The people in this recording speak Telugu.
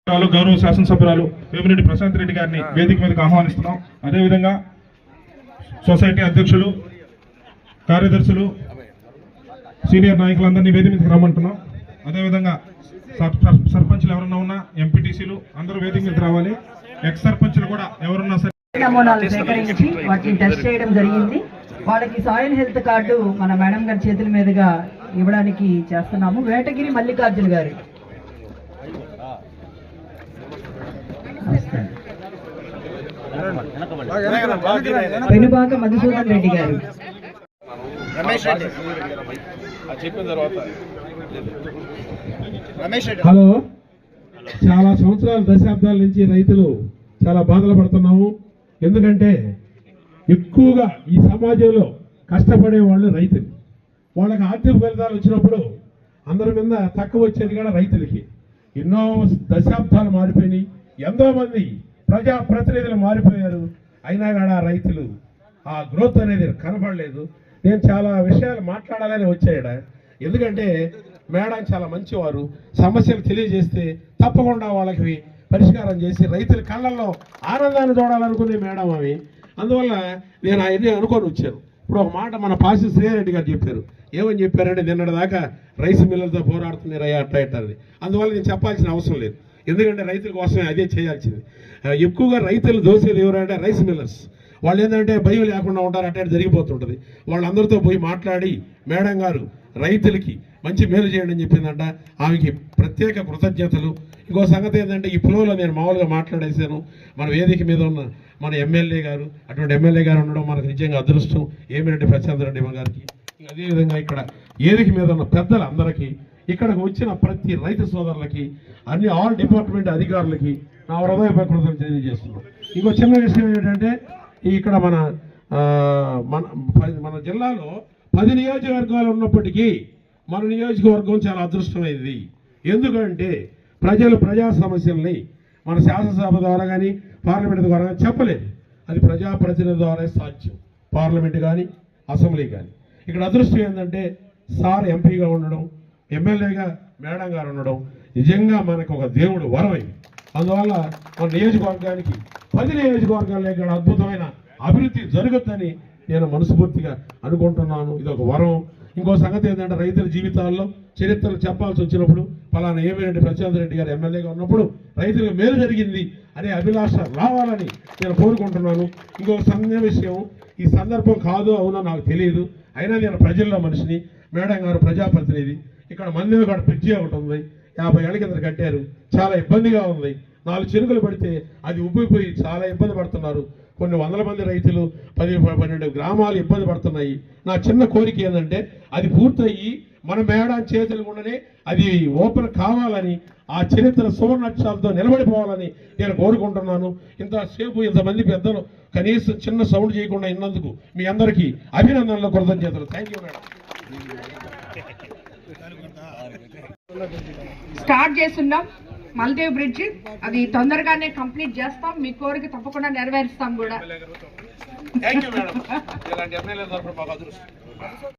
గౌరవ శాసనసభ్యురాలు వేమిరెడ్డి ప్రశాంత్ రెడ్డి గారిని వేదిక మీదకి ఆహ్వానిస్తున్నాం. అదేవిధంగా సొసైటీ అధ్యక్షులు, కార్యదర్శులు, సీనియర్ నాయకులందరినీ వేదిక మీదకి రమ్మంటున్నాం. అదేవిధంగా సర్పంచ్లు ఎవరన్నా ఉన్నా, ఎంపీటీసీలు అందరూ వేదిక మీదకి రావాలి. ఎక్స్ సర్పంచ్లు కూడా ఎవరున్నా సరే నమూనాలు సేకరించి వాటిని టెస్ట్ చేయడం జరిగింది. వాళ్ళకి సాయిల్ హెల్త్ కార్డు మన మేడం గారి చేతుల మీదుగా ఇవ్వడానికి చేస్తున్నాము. వేటగిరి మల్లికార్జున గారు, పెనుబాక మధుసూదన్ రెడ్డి గారు, హలో. చాలా సంవత్సరాల దశాబ్దాల నుంచి రైతులు చాలా బాధలు పడుతున్నాము. ఎందుకంటే ఎక్కువగా ఈ సమాజంలో కష్టపడే వాళ్ళు రైతులు. వాళ్ళకి ఆర్థిక ఫలితాలు వచ్చినప్పుడు అందరి మీద తక్కువ వచ్చేది కూడా రైతులకి. ఎన్నో దశాబ్దాలు మారిపోయినాయి, ఎంతోమంది ప్రజాప్రతినిధులు మారిపోయారు. అయినా కూడా రైతులు ఆ గ్రోత్ అనేది కనపడలేదు. నేను చాలా విషయాలు మాట్లాడాలని వచ్చాయడ. ఎందుకంటే మేడం చాలా మంచివారు. సమస్యలు తెలియజేస్తే తప్పకుండా వాళ్ళకి పరిష్కారం చేసి రైతుల కళ్ళల్లో ఆనందాన్ని చూడాలనుకునే మేడం అవి. అందువల్ల నేను అవన్నీ అనుకొని వచ్చాను. ఇప్పుడు ఒక మాట మన పాసి శ్రీరెడ్డి గారు చెప్పారు. ఏమని చెప్పారంటే, నిన్నటిదాకా రైస్ మిల్లర్తో పోరాడుతున్నారు అట్లా ఇట్టారని. అందువల్ల నేను చెప్పాల్సిన అవసరం లేదు, ఎందుకంటే రైతుల కోసమే అదే చేయాల్సింది. ఎక్కువగా రైతులు దోసేది ఎవరంటే రైస్ మిల్లర్స్. వాళ్ళు ఏంటంటే భయం లేకుండా ఉంటారు, అట్లా జరిగిపోతుంటుంది. వాళ్ళందరితో పోయి మాట్లాడి మేడం గారు రైతులకి మంచి మేలు చేయండి అని చెప్పిందంట. ఆమెకి ప్రత్యేక కృతజ్ఞతలు. ఇంకో సంగతి ఏంటంటే, ఈ ఫ్లోలో నేను మామూలుగా మాట్లాడేశాను. మన వేదిక మీద ఉన్న మన ఎమ్మెల్యే గారు, అటువంటి ఎమ్మెల్యే గారు ఉండడం మనకు నిజంగా అదృష్టం. వేమిరెడ్డి ప్రశాంత్ రెడ్డి గారికి, అదేవిధంగా ఇక్కడ వేదిక మీద ఉన్న పెద్దలందరికీ, ఇక్కడికి వచ్చిన ప్రతి రైతు సోదరులకి, అన్ని ఆల్ డిపార్ట్మెంట్ అధికారులకి నా హృదయపూర్వక కృతజ్ఞతలు తెలియజేస్తున్నాం. ఇంకో చిన్న విషయం ఏంటంటే, ఇక్కడ మన జిల్లాలో 10 నియోజకవర్గాలు ఉన్నప్పటికీ మన నియోజకవర్గం చాలా అదృష్టమైంది. ఎందుకంటే ప్రజా సమస్యల్ని మన శాసనసభ ద్వారా కానీ పార్లమెంట్ ద్వారా కానీ చెప్పలేదు. అది ప్రజాప్రతినిధి ద్వారా సాధ్యం. పార్లమెంట్ కానీ అసెంబ్లీ కానీ. ఇక్కడ అదృష్టం ఏంటంటే, సార్ ఎంపీగా ఉండడం, ఎమ్మెల్యేగా మేడం గారు ఉండడం నిజంగా మనకు ఒక దేవుడు వరమైంది. అందువల్ల మన నియోజకవర్గానికి 10 నియోజకవర్గాల్లో ఇక్కడ అద్భుతమైన అభివృద్ధి జరుగుతుందని నేను మనస్ఫూర్తిగా అనుకుంటున్నాను. ఇది ఒక వరం. ఇంకో సంగతి ఏంటంటే, రైతుల జీవితాల్లో చరిత్రలు చెప్పాల్సి వచ్చినప్పుడు ఫలానా వేమిరెడ్డి ప్రశాంత్ రెడ్డి గారు ఎమ్మెల్యేగా ఉన్నప్పుడు రైతులకు మేలు జరిగింది అనే అభిలాష రావాలని నేను కోరుకుంటున్నాను. ఇంకొక విషయం, ఈ సందర్భం కాదు అవునో నాకు తెలియదు, అయినా నేను ప్రజల్లో మనిషిని. మేడం గారు ప్రజాప్రతినిధి. ఇక్కడ మందిలో కూడా బ్రిడ్జి ఒకటి ఉంది, 50 ఏళ్ళ కింద కట్టారు. చాలా ఇబ్బందిగా ఉంది. 4 చినుకులు పడితే అది ఉబ్బిపోయి చాలా ఇబ్బంది పడుతున్నారు. కొన్ని వందల మంది రైతులు 10-12 గ్రామాలు ఇబ్బంది పడుతున్నాయి. నా చిన్న కోరిక ఏంటంటే, అది పూర్తయ్యి మన మేడం చేతులు ఉండనే అది ఓపెన్ కావాలని, ఆ చరిత్ర సువర్ణాక్షరాలతో నిలబడిపోవాలని నేను కోరుకుంటున్నాను. ఇంతసేపు ఇంతమంది పెద్దలు కనీసం చిన్న సౌండ్ చేయకుండా ఇన్నందుకు మీ అందరికీ అభినందనలు, కృతజ్ఞతలు. Thank you madam. స్టార్ట్ చేస్తున్నాం మల్దేవ్ బ్రిడ్జ్. అది తొందరగానే కంప్లీట్ చేస్తాం. మీ కోరిక తప్పకుండా నెరవేరుస్తాం కూడా.